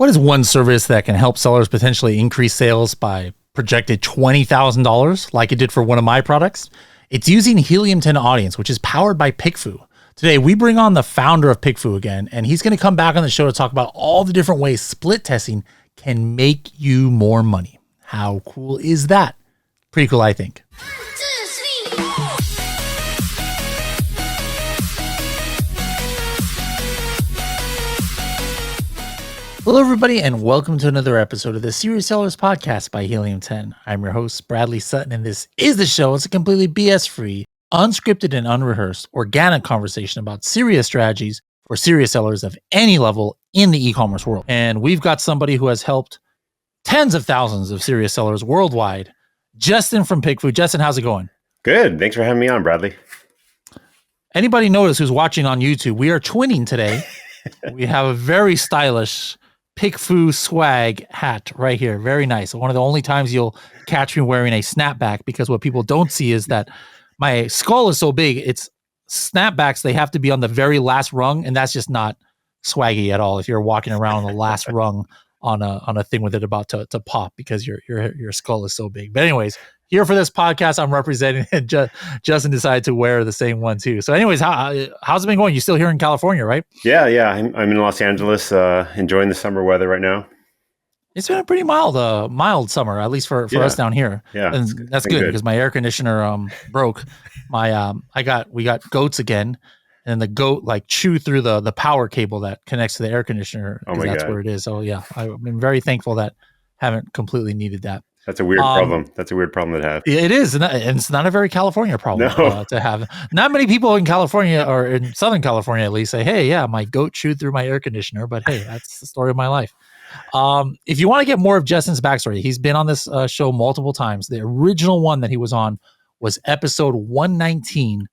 What is one service that can help sellers potentially increase sales by projected $20,000 like it did for one of my products? It's using Helium 10 Audience, which is powered by PickFu. Today, we bring on the founder of PickFu again, and he's going to come back on the show to talk about all the different ways split testing can make you more money. How cool is that? Pretty cool, I think. Hello, everybody, and welcome to another episode of the Serious Sellers Podcast by Helium 10. I'm your host, Bradley Sutton, and this is the show. It's a completely BS-free, unscripted, and unrehearsed, organic conversation about serious strategies for serious sellers of any level in the e-commerce world. And we've got somebody who has helped tens of thousands of serious sellers worldwide, Justin from PickFu. Justin, how's it going? Good. Thanks for having me on, Bradley. Anybody notice who's watching on YouTube? We are twinning today. We have a very stylish PickFu swag hat right here. Very nice. One of the only times you'll catch me wearing a snapback, because what people don't see is that my skull is so big. It's snapbacks. They have to be on the very last rung, and that's just not swaggy at all if you're walking around on the last rung on a thing with it about to pop because your skull is so big. But anyways, here for this podcast, I'm representing, and Justin decided to wear the same one too. So anyways, how's it been going? You still here in California, right? Yeah. I'm in Los Angeles, enjoying the summer weather right now. It's been a pretty mild summer, at least for us down here. Yeah, and that's good because my air conditioner broke. We got goats again, and the goat like chewed through the power cable that connects to the air conditioner. Oh my that's God. where it is. So yeah, I've been very thankful that haven't completely needed that. That's a weird problem. That's a weird problem to have. It is, and it's not a very California problem to have. Not many people in California, or in Southern California at least, say, hey, yeah, my goat chewed through my air conditioner, but hey, that's the story of my life. If you want to get more of Justin's backstory, he's been on this show multiple times. The original one that he was on was episode 119,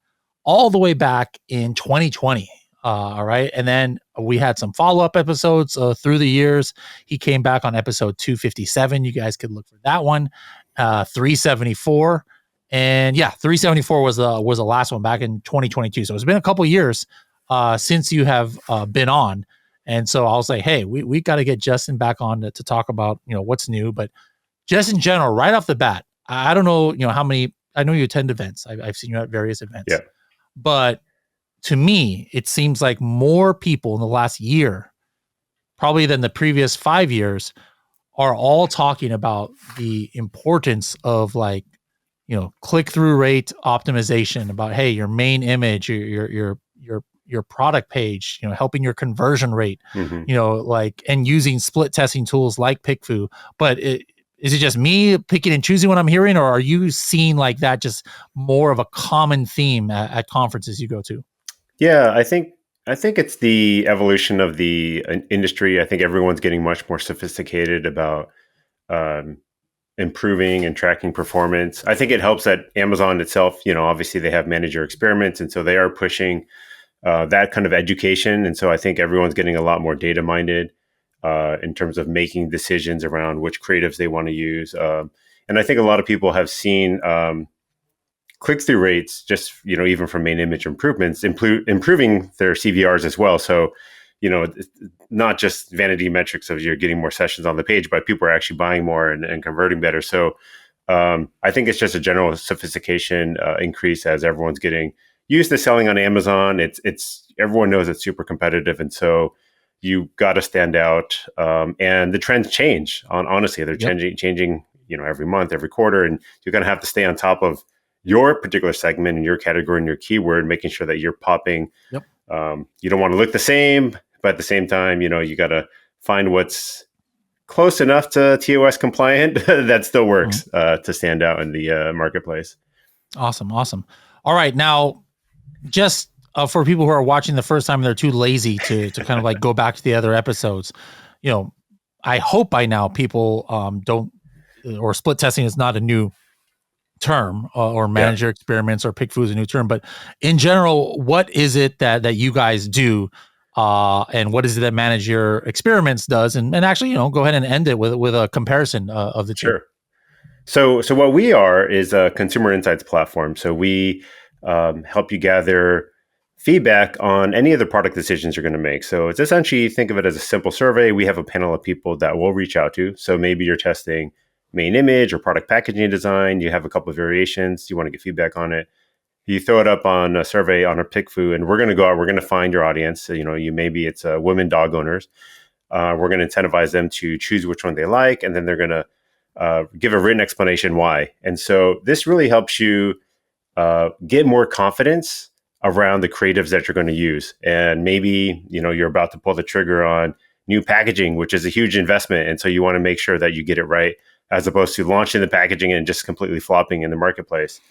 all the way back in 2020. All right. And then we had some follow-up episodes through the years. He came back on episode 257. You guys could look for that one. 374. And yeah, 374 was the last one back in 2022. So it's been a couple years since you have been on. And so I'll say, hey, we got to get Justin back on to talk about, what's new. But just in general, right off the bat, I don't know, how many, I know you attend events. I've seen you at various events. Yeah. But to me, it seems like more people in the last year, probably than the previous 5 years, are all talking about the importance of click-through rate optimization, about, hey, your main image, your product page, helping your conversion rate, and using split testing tools like PickFu. But is it just me picking and choosing what I'm hearing, or are you seeing like that just more of a common theme at conferences you go to? Yeah, I think it's the evolution of the industry. I think everyone's getting much more sophisticated about improving and tracking performance. I think it helps that Amazon itself, obviously they have manager experiments, and so they are pushing that kind of education. And so I think everyone's getting a lot more data minded in terms of making decisions around which creatives they want to use. And I think a lot of people have seen click-through rates, just, even from main image improvements, improving their CVRs as well. So, it's not just vanity metrics of you're getting more sessions on the page, but people are actually buying more and converting better. So I think it's just a general sophistication increase as everyone's getting used to selling on Amazon. It's everyone knows it's super competitive. And so you got to stand out. And the trends change. Honestly, they're changing, every month, every quarter. And you're going to have to stay on top of your particular segment and your category and your keyword, making sure that you're popping. Yep. You don't want to look the same, but at the same time, you got to find what's close enough to TOS compliant that still works to stand out in the marketplace. Awesome. All right. Now, just for people who are watching the first time and they're too lazy to kind of go back to the other episodes, I hope by now people don't, or split testing is not a new term, or manager experiments or PickFu is a new term, but in general, what is it that you guys do, and what is it that manage your experiments does, and actually, go ahead and end it with a comparison of the two. Sure. So what we are is a consumer insights platform. So we help you gather feedback on any of the product decisions you're going to make. So it's essentially, think of it as a simple survey. We have a panel of people that we'll reach out to. So maybe you're testing main image or product packaging design. You have a couple of variations. You want to get feedback on it. You throw it up on a survey on a PickFu, and we're going to go out. We're going to find your audience. So, maybe it's women dog owners. We're going to incentivize them to choose which one they like, and then they're going to give a written explanation why. And so this really helps you get more confidence around the creatives that you're going to use. And maybe, you're about to pull the trigger on new packaging, which is a huge investment. And so you want to make sure that you get it right, as opposed to launching the packaging and just completely flopping in the marketplace.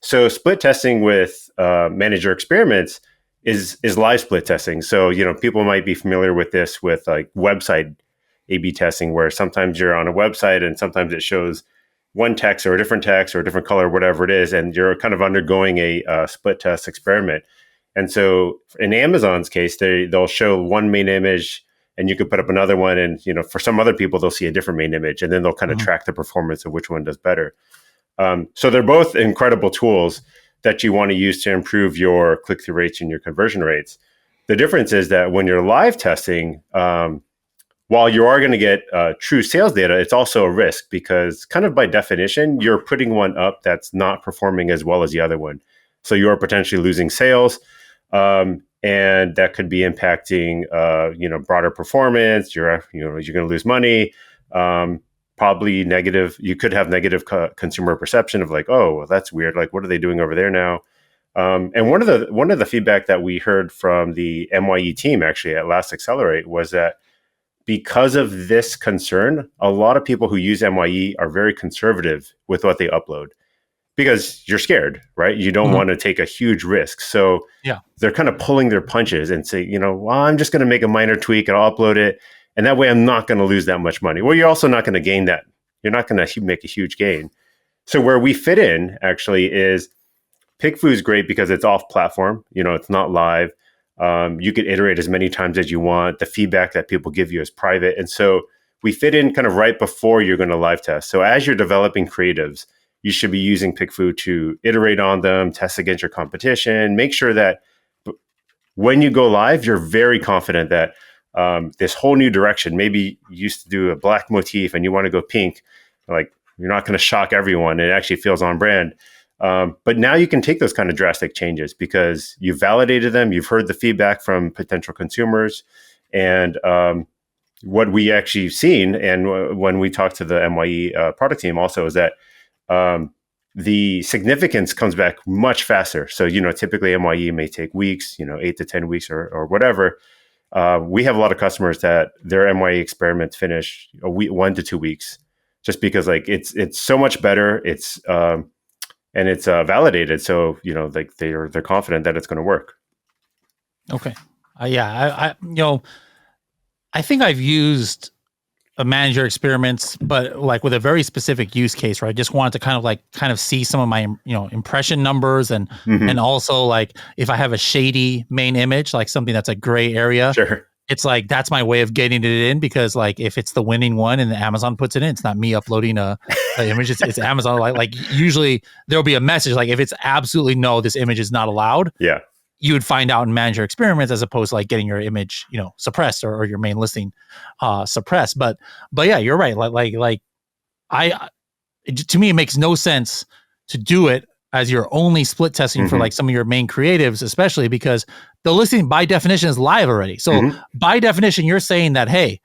So split testing with manager experiments is live split testing. So, people might be familiar with this with like website A/B testing, where sometimes you're on a website and sometimes it shows one text or a different text or a different color, whatever it is, and you're kind of undergoing a split test experiment. And so in Amazon's case, they'll show one main image and you could put up another one. And, for some other people, they'll see a different main image, and then they'll kind of track the performance of which one does better. So they're both incredible tools that you want to use to improve your click-through rates and your conversion rates. The difference is that when you're live testing, while you are going to get true sales data, it's also a risk, because kind of by definition, you're putting one up that's not performing as well as the other one. So you're potentially losing sales, and that could be impacting, broader performance. You're going to lose money, probably negative. You could have negative consumer perception of like, oh, well, that's weird. Like, what are they doing over there now? And one of the feedback that we heard from the MYE team actually at Last Accelerate was that, because of this concern, a lot of people who use MYE are very conservative with what they upload, because you're scared, right? You don't want to take a huge risk. So they're kind of pulling their punches and say, well, I'm just going to make a minor tweak and I'll upload it. And that way I'm not going to lose that much money. Well, you're also not going to gain that. You're not going to make a huge gain. So where we fit in actually is PickFu is great because it's off platform. It's not live. You can iterate as many times as you want. The feedback that people give you is private. And so we fit in kind of right before you're going to live test. So as you're developing creatives, you should be using PickFu to iterate on them, test against your competition, make sure that when you go live, you're very confident that this whole new direction, maybe you used to do a black motif and you want to go pink, like you're not going to shock everyone. It actually feels on brand. But now you can take those kind of drastic changes because you've validated them. You've heard the feedback from potential consumers. And what we actually seen, and when we talked to the MYE product team also, is that the significance comes back much faster. So, typically MYE may take weeks, 8 to 10 weeks or whatever. We have a lot of customers that their MYE experiments finish a week, 1 to 2 weeks, just because like it's so much better. It's and it's validated. So, like they're confident that it's going to work. Okay. I think I've used a manager experiments, but like with a very specific use case where I just wanted to kind of see some of my, impression numbers and also like if I have a shady main image, like something that's a gray area, Sure. It's like, that's my way of getting it in, because like if it's the winning one and Amazon puts it in, it's not me uploading a image. It's Amazon. Like usually there'll be a message. Like if it's absolutely no, this image is not allowed. Yeah. You would find out in manager experiments, as opposed to like getting your image, suppressed or your main listing suppressed. But yeah, you're right. To me, it makes no sense to do it as you're only split testing for like some of your main creatives, especially because the listing by definition is live already. So by definition, you're saying that, hey,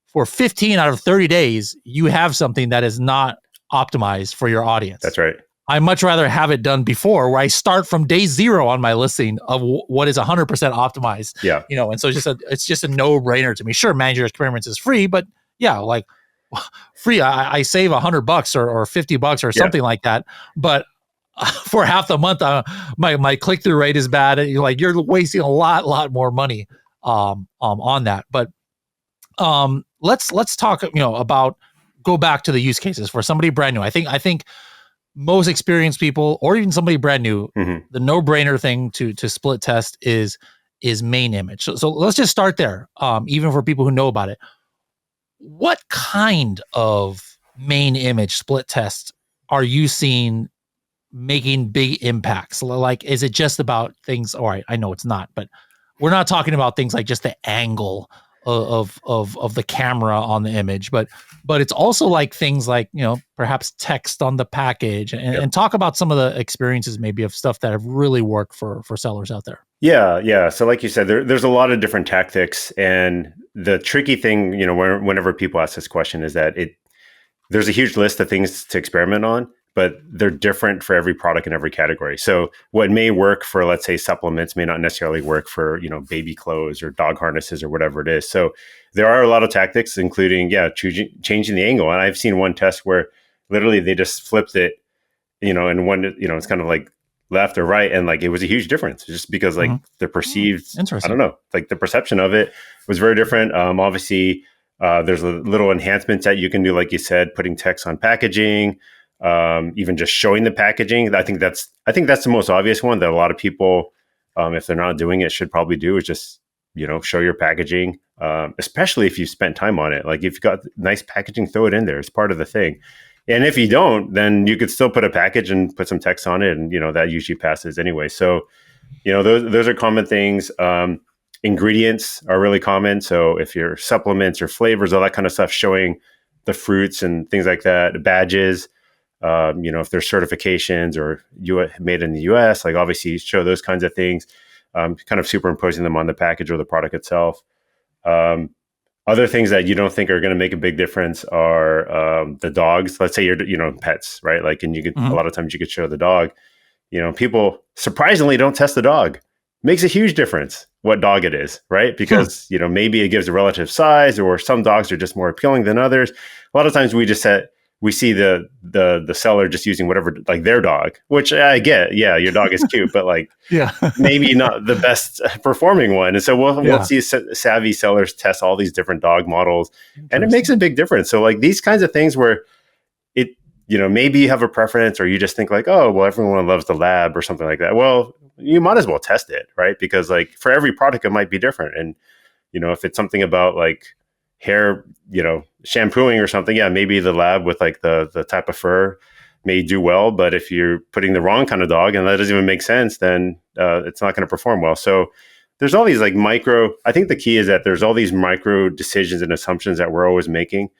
for 15 out of 30 days, you have something that is not optimized for your audience. That's right. I much rather have it done before, where I start from day 0 on my listing of what is 100% optimized. Yeah. And so it's just a no brainer to me. Sure, manager experiments is free, but yeah, like free, I save $100 or $50 or something like that. But for half the month, my click through rate is bad. You're wasting a lot more money on that. But let's talk about, go back to the use cases for somebody brand new. I think most experienced people, or even somebody brand new, the no brainer thing to split test is main image. So let's just start there. Even for people who know about it, what kind of main image split test are you seeing making big impacts? Like, is it just about things? All right, I know it's not, but we're not talking about things like just the angle of the camera on the image, but it's also like things like, perhaps text on the package, and talk about some of the experiences maybe of stuff that have really worked for sellers out there. Yeah. So like you said, there's a lot of different tactics, and the tricky thing, whenever people ask this question, is that there's a huge list of things to experiment on, but they're different for every product in every category. So what may work for, let's say, supplements may not necessarily work for, baby clothes or dog harnesses or whatever it is. So there are a lot of tactics, including, changing the angle. And I've seen one test where literally they just flipped it, and one, it's kind of like left or right. And like, it was a huge difference just because like the perceived, I don't know, like the perception of it was very different. Obviously, there's a little enhancements that you can do, like you said, putting text on packaging, even just showing the packaging. I think that's the most obvious one that a lot of people, if they're not doing it, should probably do, is just, show your packaging, especially if you've spent time on it. Like if you've got nice packaging, throw it in there. It's part of the thing. And if you don't, then you could still put a package and put some text on it, and that usually passes anyway. So, those are common things. Ingredients are really common. So if your supplements or flavors, all that kind of stuff, showing the fruits and things like that, badges, if there's certifications or made in the US, like obviously show those kinds of things, kind of superimposing them on the package or the product itself. Other things that you don't think are going to make a big difference are the dogs. Let's say you're, pets, right? Like, and you could, a lot of times you could show the dog. People surprisingly don't test the dog. Makes a huge difference what dog it is, right? Because, maybe it gives a relative size, or some dogs are just more appealing than others. A lot of times we see the seller just using whatever, like their dog, which I get. Yeah, your dog is cute, but like, maybe not the best performing one. And so we'll see savvy sellers test all these different dog models, and it makes a big difference. So like these kinds of things where it, maybe you have a preference, or you just think like, oh, well, everyone loves the lab or something like that. Well, you might as well test it, right? Because like for every product, it might be different. And, if it's something about like hair, shampooing or something, maybe the lab with like the type of fur may do well. But if you're putting the wrong kind of dog and that doesn't even make sense, then it's not going to perform well. So there's all these like I think the key is that there's all these micro decisions and assumptions that we're always making.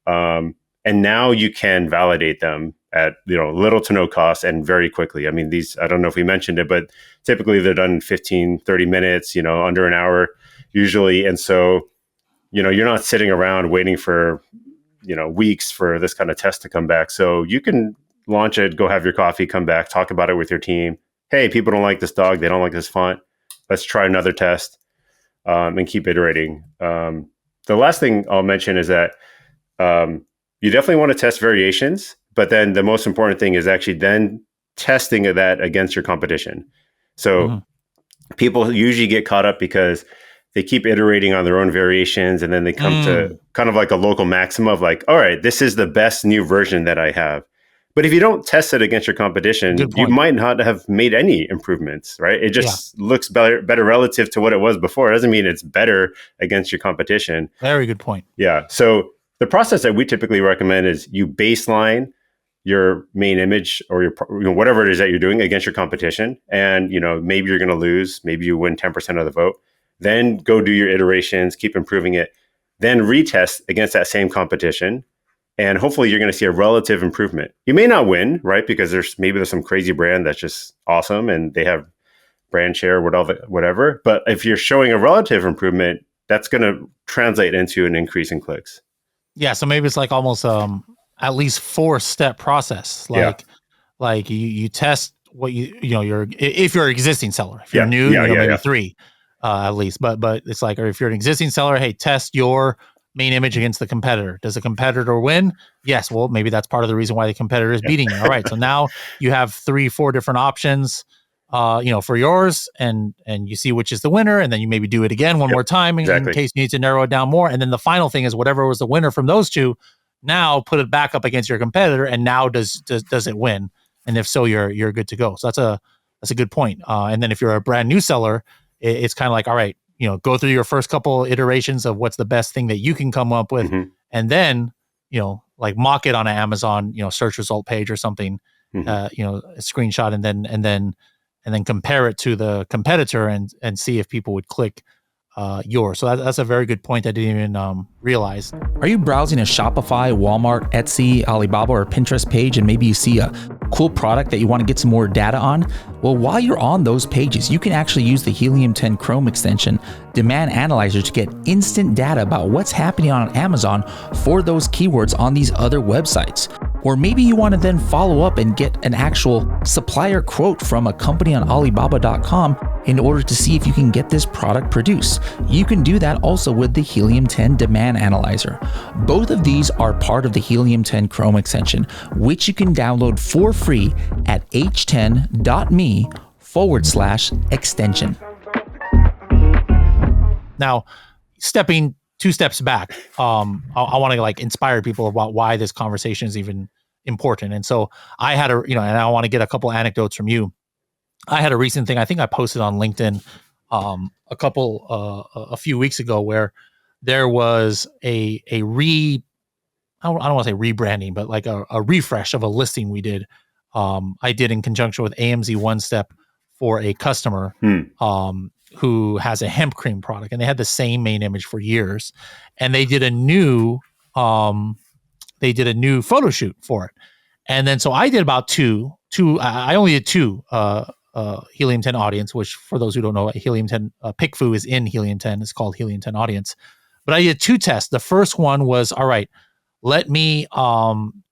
And now you can validate them at, little to no cost and very quickly. I mean, I don't know if we mentioned it, but typically they're done in 15, 30 minutes, under an hour usually. And so, you're not sitting around waiting for, weeks for this kind of test to come back. So you can launch it, go have your coffee, come back, talk about it with your team. Hey, people don't like this dog. They don't like this font. Let's try another test, and keep iterating. The last thing I'll mention is that, you definitely want to test variations, but then the most important thing is actually then testing that against your competition. So people usually get caught up because they keep iterating on their own variations, and then they come to kind of like a local maximum of like, all right, this is the best new version that I have. But if you don't test it against your competition, you might not have made any improvements, right? It just looks better relative to what it was before. It doesn't mean it's better against your competition. Very good point. Yeah. So the process that we typically recommend is you baseline your main image or your whatever it is that you're doing against your competition. And, maybe you're going to lose, maybe you win 10% of the vote. Then go do your iterations, keep improving it, then retest against that same competition. And hopefully you're going to see a relative improvement. You may not win, right? Because there's some crazy brand that's just awesome and they have brand share, whatever. But if you're showing a relative improvement, that's going to translate into an increase in clicks. Yeah, so maybe it's like almost at least 4-step process. Like you test what if you're an existing seller. If you're new, maybe 3 at least. But it's like, or if you're an existing seller, hey, test your main image against the competitor. Does the competitor win? Yes. Well, maybe that's part of the reason why the competitor is beating you. All right. So now you have 3-4 different options, for yours, and you see which is the winner, and then you maybe do it again one more time in case you need to narrow it down more. And then the final thing is whatever was the winner from those two, now put it back up against your competitor, and now does it win? And if so, you're good to go. So that's a good point. And then if you're a brand new seller, it's kind of like, all right, go through your first couple iterations of what's the best thing that you can come up with, and then like mock it on an Amazon search result page or something, a screenshot and then compare it to the competitor and see if people would click yours. So that's a very good point I didn't even realize. Are you browsing a Shopify, Walmart, Etsy, Alibaba, or Pinterest page and maybe you see a cool product that you want to get some more data on? Well, while you're on those pages, you can actually use the Helium 10 Chrome extension Demand Analyzer to get instant data about what's happening on Amazon for those keywords on these other websites. Or maybe you want to then follow up and get an actual supplier quote from a company on Alibaba.com in order to see if you can get this product produced. You can do that also with the Helium 10 Demand Analyzer. Both of these are part of the Helium 10 Chrome extension, which you can download for free at h10.me/extension. Now, stepping 2 steps back, I want to inspire people about why this conversation is even important. And so I had and I want to get a couple anecdotes from you. I had a recent thing, I think I posted on LinkedIn a few weeks ago, where there was I don't want to say rebranding, but like a refresh of a listing we did. I did in conjunction with AMZ One Step for a customer who has a hemp cream product, and they had the same main image for years, and they did a new photo shoot for it. And then so I did about two. I only did two Helium 10 audience, which for those who don't know, Helium 10 PickFu is in Helium 10. It's called Helium 10 audience. But I did 2 tests. The first one was, all right, let me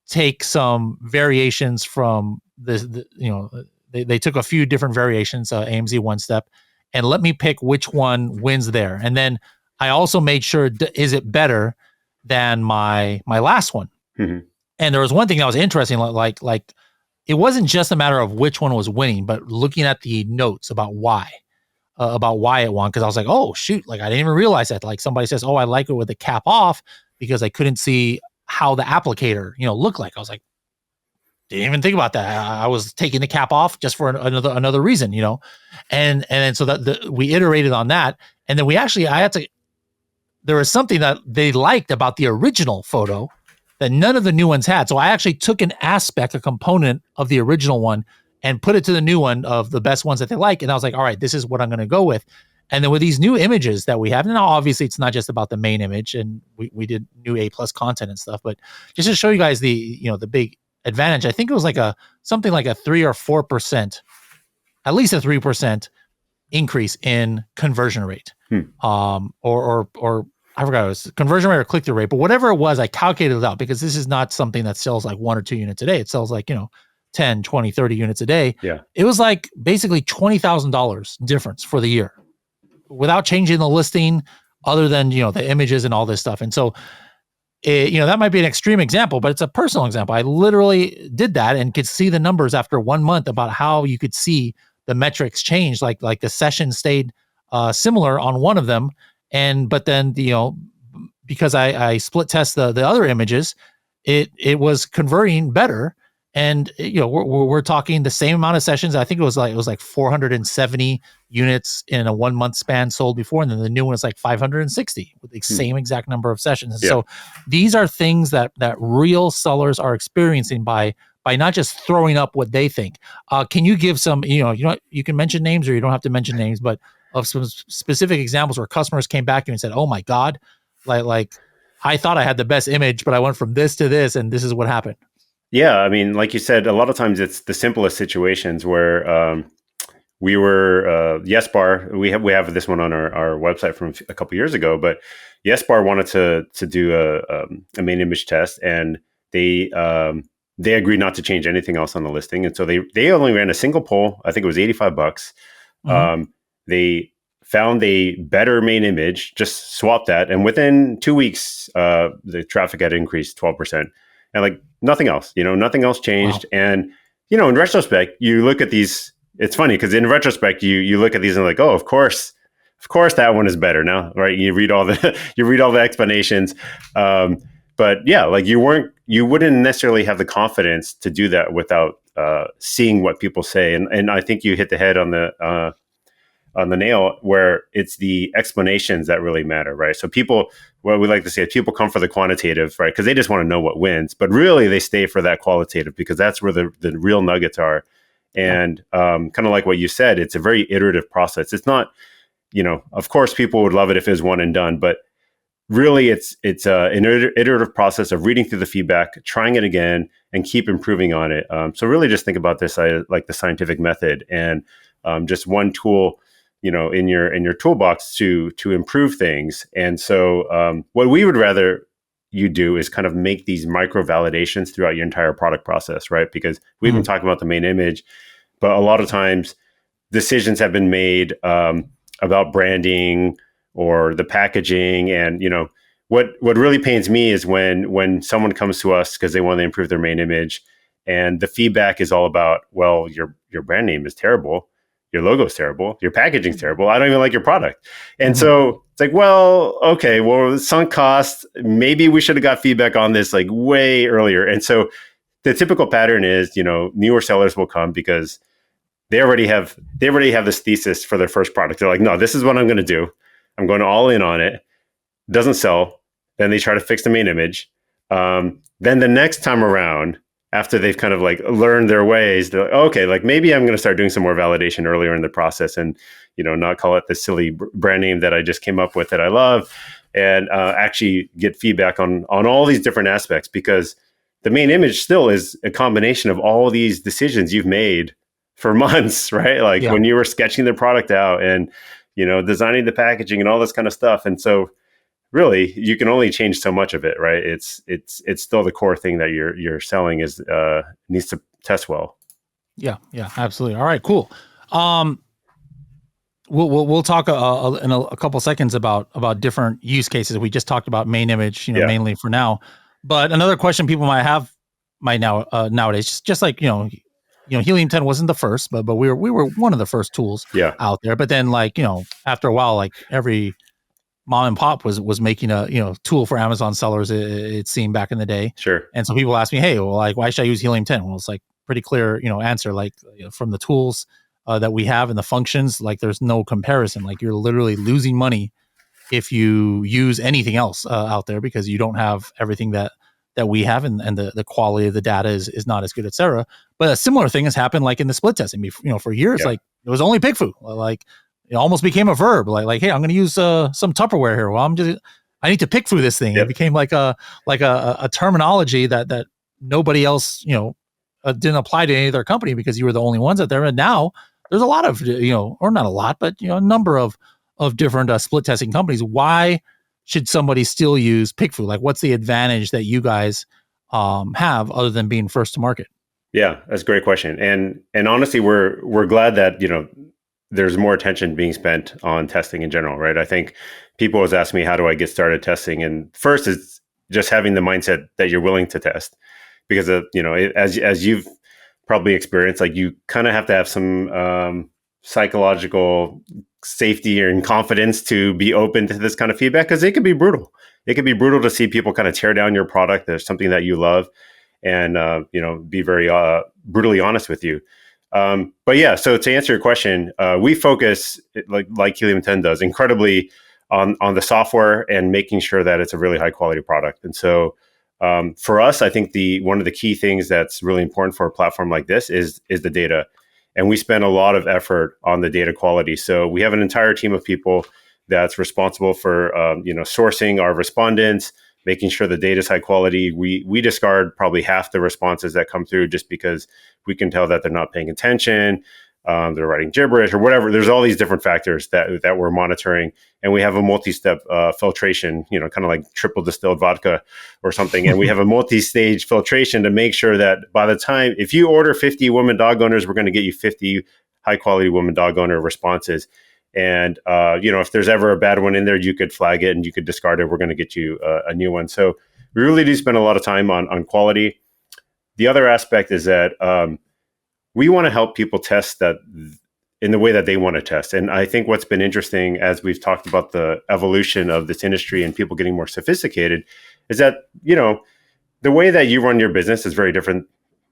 take some variations from this. They took a few different variations, AMZ One Step, and let me pick which one wins there. And then I also made sure, is it better than my last one? Mm-hmm. And there was one thing that was interesting, like it wasn't just a matter of which one was winning, but looking at the notes about why it won. Because I was like, oh shoot, I didn't even realize that. Like somebody says, oh, I like it with the cap off because I couldn't see how the applicator looked like. I was like, didn't even think about that. I was taking the cap off just for another reason, and so that we iterated on that, and then there was something that they liked about the original photo that none of the new ones had. So I actually took a component of the original one and put it to the new one of the best ones that they like. And I was like, all right, this is what I'm going to go with. And then with these new images that we have, now obviously it's not just about the main image, and we did new A+ content and stuff, but just to show you guys the big advantage, I think it was something like a 3 or 4%, at least a 3% increase in conversion rate. Or I forgot it was conversion rate or click-through rate, but whatever it was, I calculated it out, because this is not something that sells 1 or 2 units a day. It sells 10, 20, 30 units a day. Yeah. It was basically $20,000 difference for the year without changing the listing, other than, the images and all this stuff. And so, that might be an extreme example, but it's a personal example. I literally did that and could see the numbers after 1 month about how you could see the metrics change. Like the session stayed similar on one of them. But then, because I split test the other images, it was converting better. And, we're talking the same amount of sessions. I think it was like 470 units in a 1 month span sold before. And then the new one is 560 with the same exact number of sessions. And so these are things that real sellers are experiencing by not just throwing up what they think. Can you give some, you can mention names or you don't have to mention names, but of some specific examples where customers came back to you and said, oh my God, like I thought I had the best image, but I went from this to this and this is what happened. Yeah. I mean, like you said, a lot of times it's the simplest situations where we were YesBar. We have this one on our website from a couple years ago, but YesBar wanted to do a main image test, and they agreed not to change anything else on the listing. And so they only ran a single poll. I think it was $85. Mm-hmm. They found a better main image, just swapped that, and within 2 weeks, the traffic had increased 12%. And nothing else, nothing else changed. Wow. And, in retrospect, you look at these, it's funny because in retrospect, you look at these and oh, of course that one is better now, right? You read all the explanations. But yeah, you wouldn't necessarily have the confidence to do that without seeing what people say. And I think you hit the head on on the nail, where it's the explanations that really matter, right? So people, what we like to say is people come for the quantitative, right? Because they just want to know what wins, but really they stay for that qualitative because that's where the real nuggets are. And kind of like what you said, it's a very iterative process. It's not, of course people would love it if it was one and done, but really it's an iterative process of reading through the feedback, trying it again, and keep improving on it. So really just think about this like the scientific method, and just one tool, in your toolbox to improve things. And so what we would rather you do is kind of make these micro validations throughout your entire product process, right? Because we've been talking about the main image, but a lot of times decisions have been made about branding or the packaging. And, what really pains me is when someone comes to us because they want to improve their main image, and the feedback is all about, well, your brand name is terrible, your logo is terrible, your packaging is terrible, I don't even like your product. And so it's like, well, okay, well, sunk cost, maybe we should have got feedback on this like way earlier. And so the typical pattern is, newer sellers will come because they already have this thesis for their first product. They're like, no, this is what I'm going to do. I'm going all in on it. Doesn't sell. Then they try to fix the main image. Then the next time around, after they've kind of like learned their ways, they're like, okay, like maybe I'm going to start doing some more validation earlier in the process, and not call it the silly brand name that I just came up with that I love, and actually get feedback on all these different aspects, because the main image still is a combination of all these decisions you've made for months, right? Like when you were sketching the product out and designing the packaging and all this kind of stuff. And so really you can only change so much of it, right? It's still the core thing that you're selling is needs to test well. Yeah, absolutely. All right, cool. We'll talk in a couple seconds about different use cases. We just talked about main image, mainly for now. But another question people might nowadays, just like Helium 10 wasn't the first, but we were one of the first tools out there. But then after a while, like every mom and pop was making a tool for Amazon sellers. It seemed back in the day. Sure. And so people ask me, hey, well, like why should I use Helium 10? Well, it's like pretty clear answer. Like from the tools that we have and the functions, like there's no comparison. Like you're literally losing money if you use anything else out there because you don't have everything that we have, and the quality of the data is not as good, et cetera. But a similar thing has happened like in the split testing. For years, like it was only PickFu. Like it almost became a verb. Like hey, I'm going to use some Tupperware here. Well, I need to PickFu this thing. It became like a terminology that nobody else didn't apply to any other company because you were the only ones out there. And now there's a lot of or not a lot, but a number of different split testing companies. Why should somebody still use PickFu? Like, what's the advantage that you guys have other than being first to market? Yeah, that's a great question. And honestly, we're glad that there's more attention being spent on testing in general, right? I think people always ask me, how do I get started testing? And first is just having the mindset that you're willing to test, because as you've probably experienced, like you kind of have to have some psychological safety and confidence to be open to this kind of feedback, because it can be brutal. It can be brutal to see people kind of tear down your product. There's something that you love, and be very brutally honest with you. But yeah, so to answer your question, we focus like Helium 10 does incredibly on the software and making sure that it's a really high quality product. And so for us, I think one of the key things that's really important for a platform like this is the data. And we spend a lot of effort on the data quality. So we have an entire team of people that's responsible for sourcing our respondents, making sure the data is high quality. We discard probably half the responses that come through just because we can tell that they're not paying attention, they're writing gibberish or whatever. There's all these different factors that we're monitoring, and we have a multi-step filtration, kind of like triple distilled vodka or something. And we have a multi-stage filtration to make sure that by the time, if you order 50 women dog owners, we're going to get you 50 high quality women dog owner responses. And, if there's ever a bad one in there, you could flag it and you could discard it. We're going to get you a new one. So we really do spend a lot of time on quality. The other aspect is that we want to help people test that in the way that they want to test. And I think what's been interesting as we've talked about the evolution of this industry and people getting more sophisticated is that, the way that you run your business is very different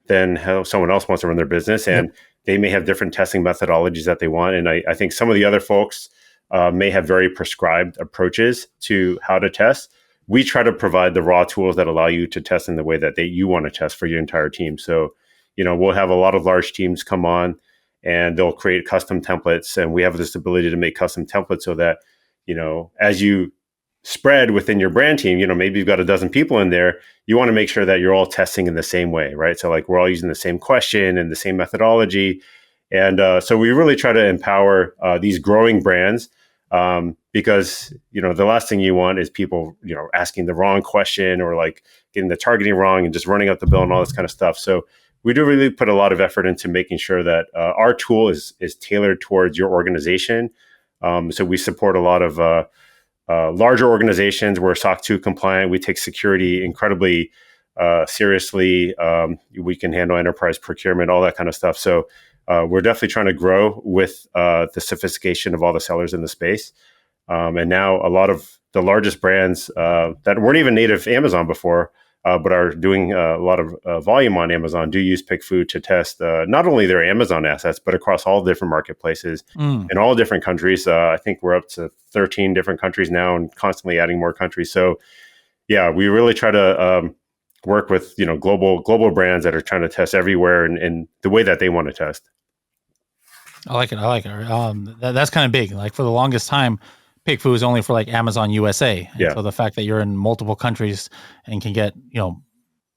than how someone else wants to run their business. And they may have different testing methodologies that they want. And I think some of the other folks may have very prescribed approaches to how to test. We try to provide the raw tools that allow you to test in the way that you want to test for your entire team. So, we'll have a lot of large teams come on and they'll create custom templates. And we have this ability to make custom templates so that, as you spread within your brand team, maybe you've got a dozen people in there, you want to make sure that you're all testing in the same way, right? So like we're all using the same question and the same methodology. And so we really try to empower these growing brands because, the last thing you want is people, asking the wrong question or like getting the targeting wrong and just running up the bill and all this kind of stuff. So we do really put a lot of effort into making sure that our tool is tailored towards your organization. So we support a lot of larger organizations. We're SOC 2 compliant. We take security incredibly seriously. We can handle enterprise procurement, all that kind of stuff. So we're definitely trying to grow with the sophistication of all the sellers in the space. And now a lot of the largest brands that weren't even native Amazon before, but are doing a lot of volume on Amazon do use PickFu to test not only their Amazon assets, but across all different marketplaces in all different countries. I think we're up to 13 different countries now and constantly adding more countries. So yeah, we really try to work with global brands that are trying to test everywhere and the way that they want to test. I like it. That's kind of big. Like for the longest time, PickFu is only for like Amazon USA. And so the fact that you're in multiple countries and can get,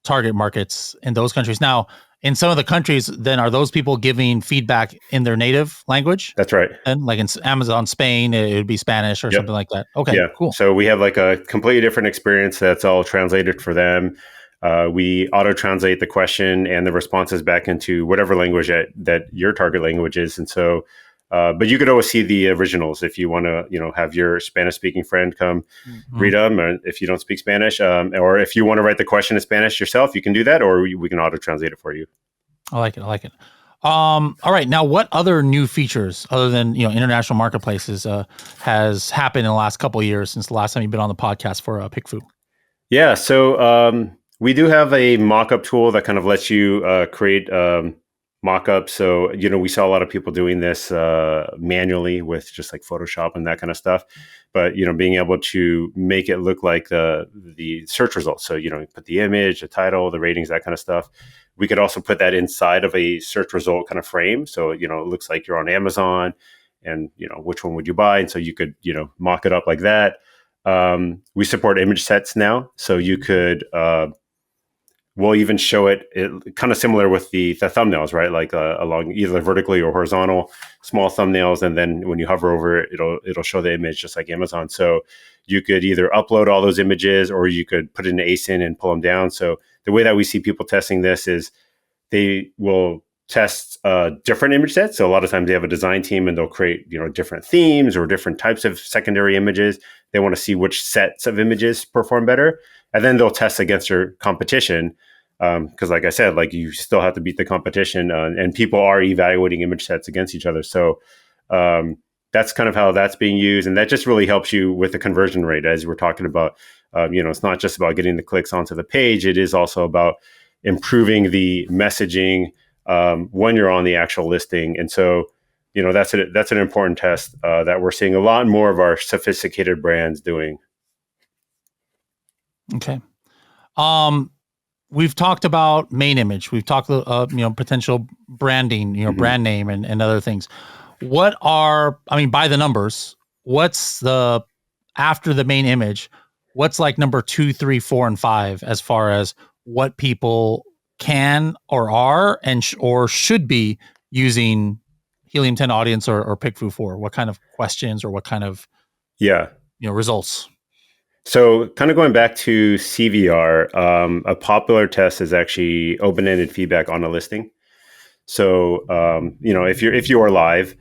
target markets in those countries. Now, in some of the countries, then are those people giving feedback in their native language? That's right. And like in Amazon Spain, it would be Spanish or something like that. Okay, cool. So we have like a completely different experience that's all translated for them. We auto-translate the question and the responses back into whatever language that your target language is. And so, but you could always see the originals if you want to, have your Spanish-speaking friend come read them, or if you don't speak Spanish, or if you want to write the question in Spanish yourself, you can do that, or we can auto-translate it for you. I like it. All right. Now, what other new features other than, international marketplaces has happened in the last couple of years since the last time you've been on the podcast for PickFu? Yeah. So we do have a mock-up tool that kind of lets you create mock-ups. So, we saw a lot of people doing this manually with just like Photoshop and that kind of stuff. But, being able to make it look like the search results. So, put the image, the title, the ratings, that kind of stuff. We could also put that inside of a search result kind of frame. So, it looks like you're on Amazon and, which one would you buy? And so you could, mock it up like that. We support image sets now. So you could, we'll even show it kind of similar with the thumbnails, right? Like along either vertically or horizontal, small thumbnails. And then when you hover over it, it'll show the image just like Amazon. So you could either upload all those images or you could put it in ASIN and pull them down. So the way that we see people testing this is they will test different image sets. So a lot of times they have a design team and they'll create, different themes or different types of secondary images. They want to see which sets of images perform better. And then they'll test against their competition. Because like I said, like you still have to beat the competition and people are evaluating image sets against each other. So that's kind of how that's being used. And that just really helps you with the conversion rate as we're talking about. It's not just about getting the clicks onto the page. It is also about improving the messaging when you're on the actual listing. And so, that's an important test that we're seeing a lot more of our sophisticated brands doing. Okay. We've talked about main image. We've talked, potential branding, brand name and other things. By the numbers, what's after the main image, what's like number 2, 3, 4, and 5 as far as what people can or are or should be using Helium 10 audience or PickFu for? What kind of questions or what kind of results? So kind of going back to CVR, a popular test is actually open-ended feedback on a listing. So, if you are live,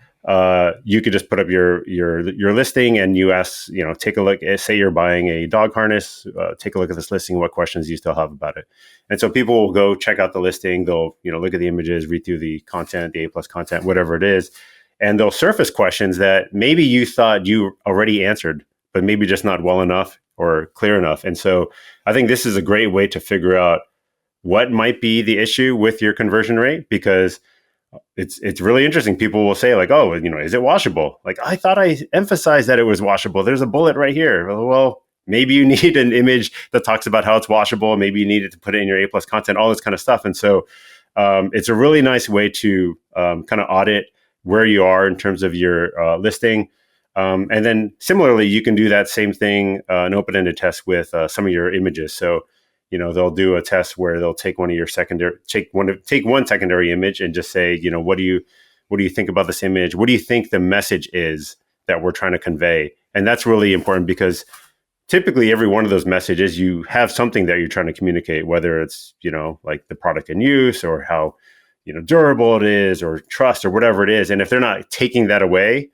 you could just put up your listing and you ask, take a look, say you're buying a dog harness, take a look at this listing. What questions do you still have about it? And so people will go check out the listing. They'll, look at the images, read through the content, the A+ content, whatever it is. And they'll surface questions that maybe you thought you already answered, but maybe just not well enough or clear enough. And so I think this is a great way to figure out what might be the issue with your conversion rate, because it's really interesting. People will say like, oh, is it washable? Like, I thought I emphasized that it was washable. There's a bullet right here. Well, maybe you need an image that talks about how it's washable. Maybe you needed to put it in your A+ content, all this kind of stuff. And so it's a really nice way to kind of audit where you are in terms of your listing. And then similarly, you can do that same thing, an open-ended test with some of your images. So, they'll do a test where they'll take one secondary image and just say, what do you think about this image? What do you think the message is that we're trying to convey? And that's really important because typically every one of those messages, you have something that you're trying to communicate, whether it's, like the product in use or how, durable it is or trust or whatever it is. And if they're not taking that away,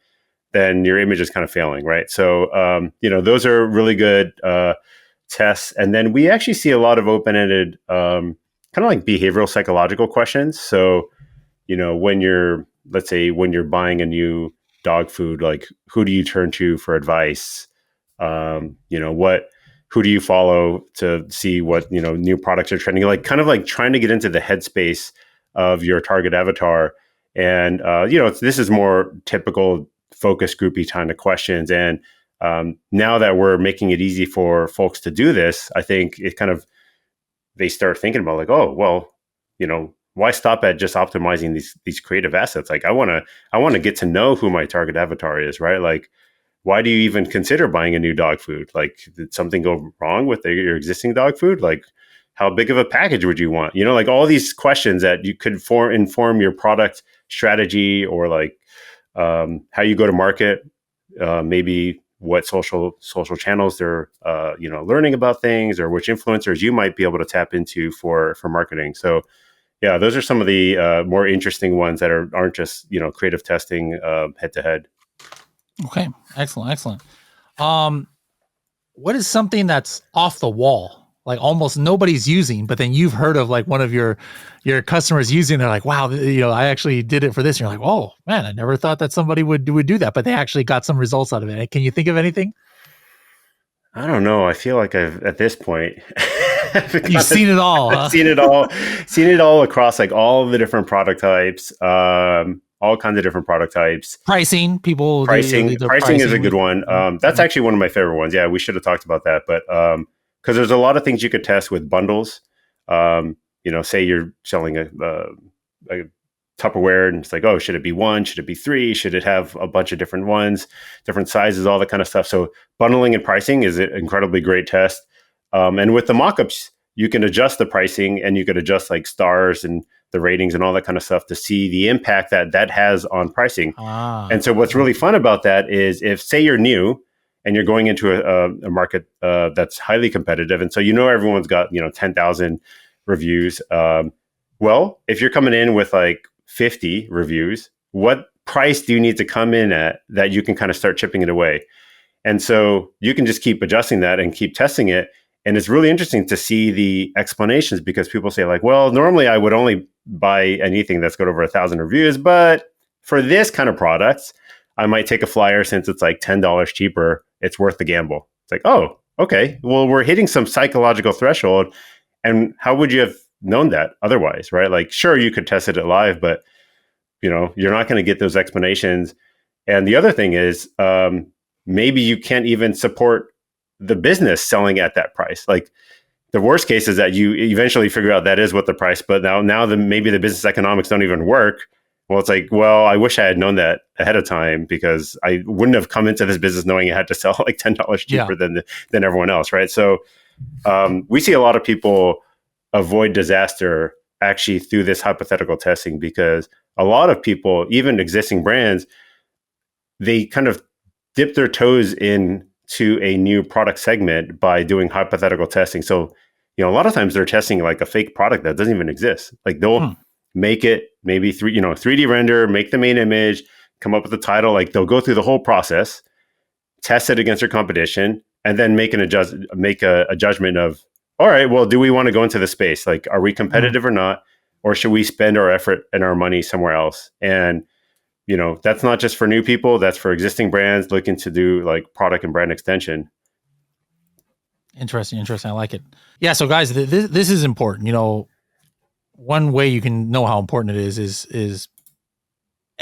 then your image is kind of failing, right? So, those are really good tests. And then we actually see a lot of open-ended, kind of like behavioral psychological questions. So, let's say when you're buying a new dog food, like who do you turn to for advice? Who do you follow to see what, new products are trending? Like kind of like trying to get into the headspace of your target avatar. And, this is more typical focus groupy kind of questions. And now that we're making it easy for folks to do this, I think it kind of, they start thinking about like, oh, well, why stop at just optimizing these creative assets? Like I want to get to know who my target avatar is, right? Like, why do you even consider buying a new dog food? Like, did something go wrong with your existing dog food? Like, how big of a package would you want? Like all these questions that you could inform your product strategy or like how you go to market, maybe what social channels they're learning about things, or which influencers you might be able to tap into for marketing. So yeah, those are some of the more interesting ones that aren't just creative testing head to head. Okay, excellent. What is something that's off the wall, like almost nobody's using, but then you've heard of like one of your customers using? They're like, wow, I actually did it for this. And you're like, oh man, I never thought that somebody would do that, but they actually got some results out of it. Can you think of anything? I don't know. I feel like at this point, you've seen it all. I've seen it all across like all the different product types, all kinds of different product types. Pricing is a good one. That's actually one of my favorite ones. Yeah, we should have talked about that, but because there's a lot of things you could test with bundles. Say you're selling a Tupperware, and it's like, oh, should it be one? Should it be three? Should it have a bunch of different ones, different sizes, all that kind of stuff? So bundling and pricing is an incredibly great test. And with the mockups, you can adjust the pricing and you could adjust like stars and the ratings and all that kind of stuff to see the impact that has on pricing. And so what's really fun about that is if, say, you're new and you're going into a market that's highly competitive, and so everyone's got 10,000 reviews. Well, if you're coming in with like 50 reviews, what price do you need to come in at that you can kind of start chipping it away? And so you can just keep adjusting that and keep testing it. And it's really interesting to see the explanations, because people say like, well, normally I would only buy anything that's got over 1,000 reviews, but for this kind of products, I might take a flyer since it's like $10 cheaper. It's worth the gamble. It's like, oh, okay. Well, we're hitting some psychological threshold. And how would you have known that otherwise, right? Like, sure, you could test it at live, but you're not going to get those explanations. And the other thing is, maybe you can't even support the business selling at that price. Like, the worst case is that you eventually figure out that is what the price, but now maybe the business economics don't even work. Well, it's like, well, I wish I had known that ahead of time, because I wouldn't have come into this business knowing I had to sell like $10 cheaper than everyone else, right? So we see a lot of people avoid disaster actually through this hypothetical testing, because a lot of people, even existing brands, they kind of dip their toes into a new product segment by doing hypothetical testing. So, a lot of times they're testing like a fake product that doesn't even exist. Like they'll make it maybe 3D render, make the main image, come up with the title. Like they'll go through the whole process, test it against their competition, and then make a judgment of, all right, well, do we want to go into the space? Like, are we competitive or not? Or should we spend our effort and our money somewhere else? And, that's not just for new people. That's for existing brands looking to do like product and brand extension. Interesting. I like it. Yeah. So guys, this is important. One way you can know how important it is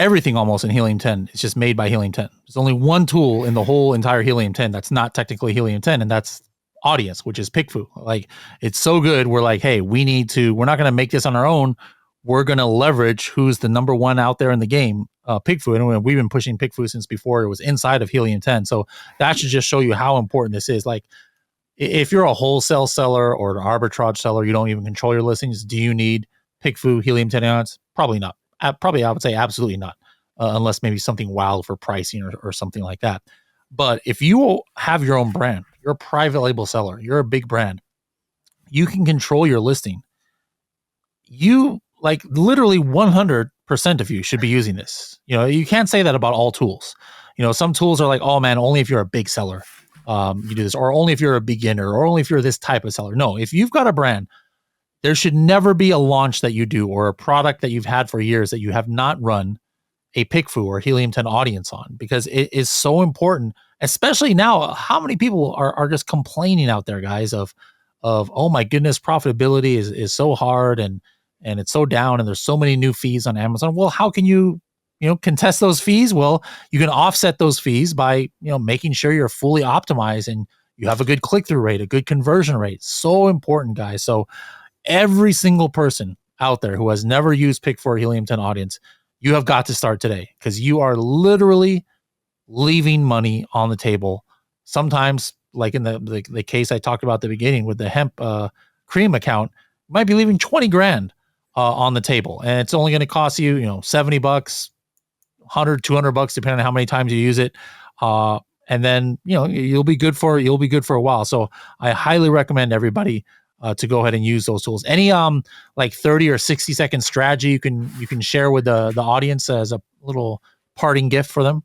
everything almost in Helium 10 is just made by Helium 10. There's only one tool in the whole entire Helium 10 that's not technically Helium 10, and that's audience, which is PickFu. Like, it's so good. We're like, hey, we're not going to make this on our own. We're going to leverage who's the number one out there in the game, PickFu. And we've been pushing PickFu since before it was inside of Helium 10. So that should just show you how important this is. Like, if you're a wholesale seller or an arbitrage seller, you don't even control your listings. Do you need PickFu Helium 10 audience? Probably not. Probably, I would say absolutely not, unless maybe something wild for pricing or something like that. But if you have your own brand, you're a private label seller, you're a big brand, you can control your listing. You, like, literally 100% of you should be using this. You know, you can't say that about all tools. You know, some tools are like, oh man, only if you're a big seller, you do this, or only if you're a beginner, or only if you're this type of seller. No, if you've got a brand, there should never be a launch that you do or a product that you've had for years that you have not run a PickFu or Helium 10 audience on, because it is so important, especially now. How many people are just complaining out there, guys, of oh my goodness, profitability is so hard and it's so down and there's so many new fees on Amazon. Well, how can you contest those fees? Well, you can offset those fees by, making sure you're fully optimized and you have a good click-through rate, a good conversion rate. So important, guys. So every single person out there who has never used PickFu or Helium 10 audience, you have got to start today, because you are literally leaving money on the table. Sometimes, like in the case I talked about at the beginning with the hemp cream account, you might be leaving 20 grand on the table, and it's only going to cost you, $70, 100, $200, depending on how many times you use it. And then, you'll be good for a while. So I highly recommend everybody to go ahead and use those tools. Any like 30 or 60 second strategy you can share with the audience as a little parting gift for them?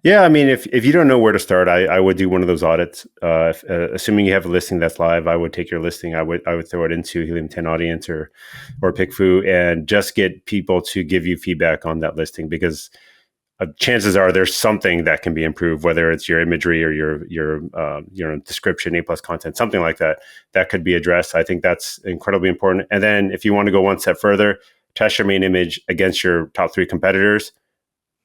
Yeah, I mean, if you don't know where to start, I would do one of those audits. Assuming you have a listing that's live, I would take your listing, I would throw it into Helium 10 audience or PickFu, and just get people to give you feedback on that listing, because chances are there's something that can be improved, whether it's your imagery or your description, A+ content, something like that could be addressed. I think that's incredibly important. And then if you want to go one step further, test your main image against your top 3 competitors.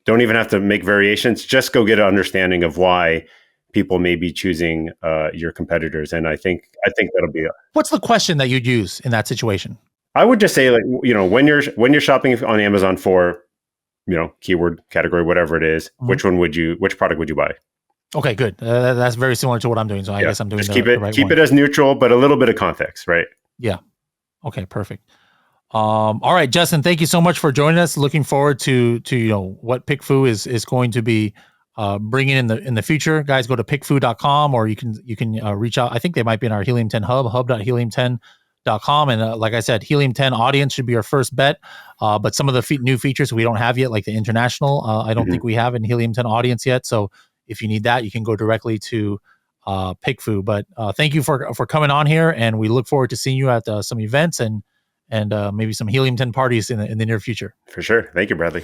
Don't even have to make variations. Just go get an understanding of why people may be choosing your competitors. And I think that'll be. What's the question that you'd use in that situation? I would just say, like, when you're shopping on Amazon for, keyword category, whatever it is, mm-hmm. which product would you buy? Okay, good. That's very similar to what I'm doing. So I guess I'm doing just keep it as neutral, but a little bit of context, right? Yeah. Okay, perfect. All right, Justin, thank you so much for joining us. Looking forward to what PickFu is going to be bringing in the future. Guys, go to pickfu.com, or you can reach out. I think they might be in our Helium 10 hub, hub.helium10.com. And like I said, Helium 10 audience should be your first bet. But some of the new features we don't have yet, like the international, I don't think we have in Helium 10 audience yet. So if you need that, you can go directly to PickFu. But thank you for coming on here, and we look forward to seeing you at some events and maybe some Helium 10 parties in the near future. For sure. Thank you, Bradley.